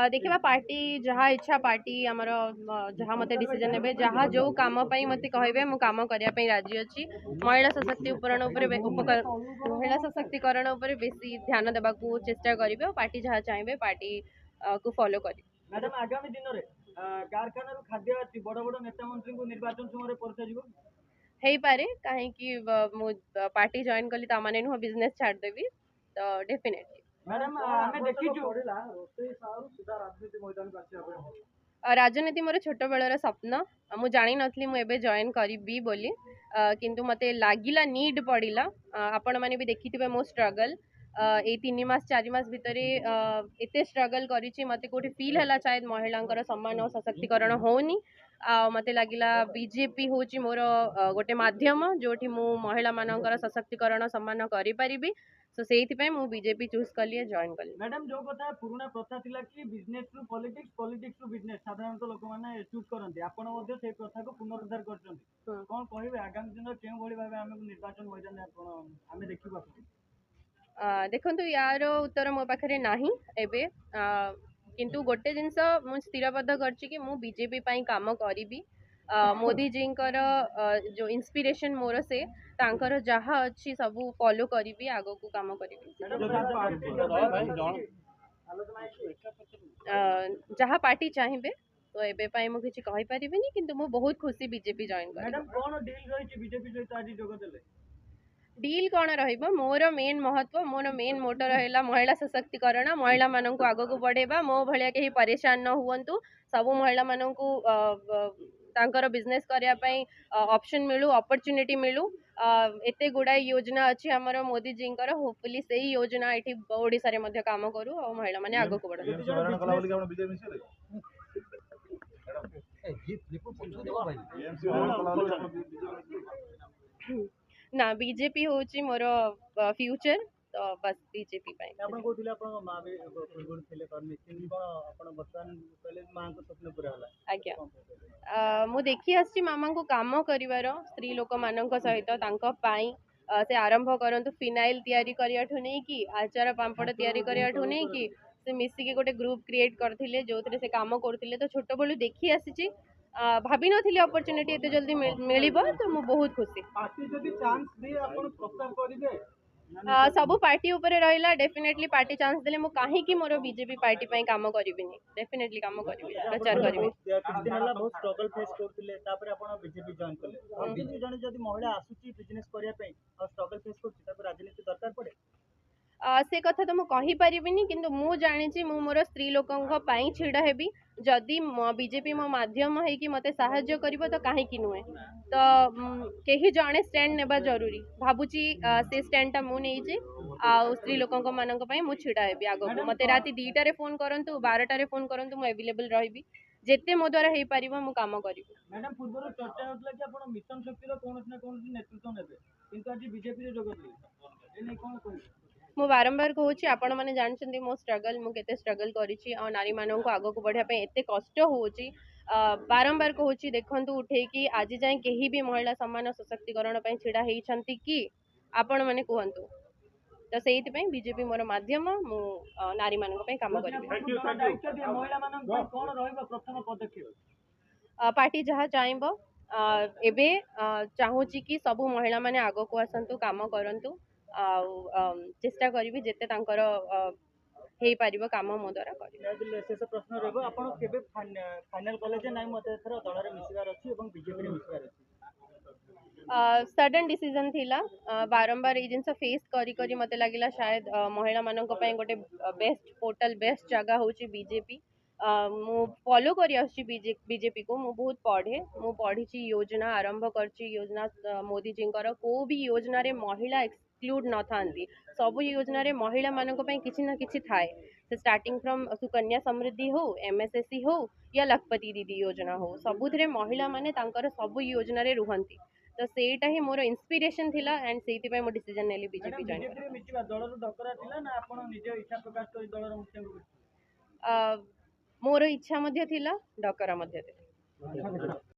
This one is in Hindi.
देखिए पार्टी जहाँ इच्छा पार्टी आमर जहाँ मत डिसीजन ने जहाँ जो कम मत कहे मु काम करने राजी अच्छी महिला सशक्तिकरण महिला सशक्तिकरण उपर बेसी ध्यान देवा चेष्टा करी पार्टी जहाँ चाहिए पार्टी को फॉलो करी। मैडम आगामी दिन में कारखाना खाद्य अच्छी बड़ बड़ नेता मंत्री को निर्वाचन समय हो पारे कहीं पार्टी जॉइन कली ताने नुह बिजनेस छाड़देवी तो डेफिनेटली मैडम हमें देखी राजनीति मोर छोट बेलर स्वप्न मु जानी नथली मु एबे जॉइन करी बोली किंतु मते लागिला नीड पड़िला आपण माने भी देखिथिबे मो स्ट्रगल ए 3 मास 4 मास भितरे एते स्ट्रगल करिछि मते कोठी फील हला शायद महिलांकर सम्मान और सशक्तिकरण होनी मते लागिला बीजेपी होची मोर गोटे माध्यम जोठी मु महिला मानकर सशक्तिकरण सम्मान करि परिबी सो सेइथि मु बीजेपी चूज कलिए जॉइन कली। मैडम जो कथा पुराना प्रथा थिला कि business to politics politics to business साधारणतः लोक माने चूज करंती आपण मध्ये से प्रथा को पुनरुद्धार करछंती कोन कहिबे आगामी दिन केउ भली भाबे हमकु निर्वाचन मैदान आपण हमें देखिबा देखंतु यार उत्तर मो पाखरे नाही एबे किंतु गोटे जिनस मु स्थिरबद्ध करछि कि मु बीजेपी पई काम करिबी मोदी जी जो इंस्पिरेशन मोर से तांकर जहा अच्छी सब फॉलो करिबी आगो को काम करिबी जहा पार्टी चाहिए तो एबे पाई मु किछि कहि परिबिनी किंतु मु बहुत खुशी बीजेपी जॉइन कर। मैडम कोन डील रही बीजेपी सहित आज जोग देले डील कौन रहिबो मोर मेन महत्व मोर मेन मोटो रहेला महिला सशक्तिकरण महिला माननकु आगो को बढ़ेबा मो भलिया केही परेशान न हुवंतु सब महिला माननकु तांकर बिजनेस करिया पई ऑप्शन मिलू अपॉर्चुनिटी मिलू एते गुडा योजना अछि हमर मोदी जी कर होपफुली सेही योजना एठी ओडिसा रे मध्ये काम करू और महिला माने आगो को बढ़ू। ना बीजेपी होची मोर फ्यूचर तो बस बीजेपी पाई आपण कोथिले आपण मा बे गुड थिले करनी किन कोन आपण बर्तमान पहले मां को स्वप्न पूरा होला आज्ञा मु देखि आछि मामा को काम करिवार स्त्री लोक मानक सहित तांको पाई से आरंभ करंतु फिनाइल तयारी करिया ठु नै कि आचार पांपड़ तयारी करिया ठु नै कि से मिसी के गोटे ग्रुप क्रिएट करथिले जोथरे से काम करथिले तो छोट बळु देखि आछि भाभी नथिले अपॉर्चुनिटी एते जल्दी मिलिबो तो मु बहुत खुशी पार्टी जदी चांस दे आपण प्रस्ताव करिवे सब पार्टी ऊपर रहिला डेफिनेटली पार्टी चांस देले मु काहे कि मोर बीजेपी पार्टी पई काम करिबिनी डेफिनेटली काम करिबि प्रचार करिबि किछ दिन हला बहुत स्ट्रगल फेस करथिले तापर आपण बीजेपी जॉइन करले बीजेपी जने जदी महिला आसुची बिजनेस करिया पई और स्ट्रगल फेस करछि तापर राजनीति दरकार पड़े से कथा तो मु कहि परिबिनी किंतु मु जानिछि मु मोर स्त्री लोकंक पई छिडा हेबी जदि बीजेपी मो माध्यम है कि मते सहाय्य करिवो तो काहे कि नुए तो केही जणे स्टैंड नेबा जरूरी भाबुची से स्टैंड ता मु नै जे आ स्त्री लोकंक मानक पई मु छिडा हेबी आगो मते राती 2टा रे फोन करंतु 12टा रे फोन करंतु मु अवेलेबल रहिबी जेते मो द्वारा हे परिबो मु काम करिबि। मैडम पूर्व चर्चा होतला कि आपण मिशन शक्ति रो कोनस ना कोनस नेतृत्व नेबे किंतु आज बीजेपी रे जोग दिले ए नै कोन कोन मु बारंबार कहूँ आपण मैंने जानते मो स्ट्रगल मु केते स्ट्रगल करी नारी मानू आग को बढ़िया एते कष्ट होची बारंबार कहूँ देखु उठे कि आज जाए कहीं भी महिला सम्मान सशक्तिकरण छिड़ा होती कि आपण मैंने कहतु तो से बीजेपी मोर माध्यम मु नारी मान काम कर पार्टी जहाँ चाहब एबे चाहूची कि सबू महिला माने आग को आसतु काम करंतु चेष्टा करी जेते तांकर हेई पारिबो काम मो द्वारा करी शेष प्रश्न रहबो आपण केबे फाइनल कॉलेज नै मते थरो दल रे मिसिबार अछि एवं बीजेपी रे मिसिबार अछि सडन डिसीजन थिला बारंबार ए जिनस फेस करी करी मते लागिला शायद महिला मानक पय गोटे बेस्ट पोर्टल बेस्ट जगह होची बीजेपी मु फॉलो करी आछि बीजेपी को मु बहुत पढ़े मु पढ़ी योजना आरंभ करची योजना मोदी जी को भी योजना रे महिला एक्सक्लूड न थांती सब योजना रे महिला मानक पय किछि ना किछि थाए से स्टार्टिंग फ्रॉम सुकन्या समृद्धि हो एमएसएससी हो या लखपति दीदी योजना हो सबुथरे महिला माने तांकर सब योजना रे रुहंती तो सेटा ही मोर इंस्पिरेशन थिला एंड सेति पय मो डिसीजन नेली बीजेपी जॉइन बीजेपी मिसिबा दल रो डकरा थिला ना आपण निजे इच्छा प्रकाश करी दल रो मुख्य मोर इच्छा मध्य थिला डकरा मध्य थिला।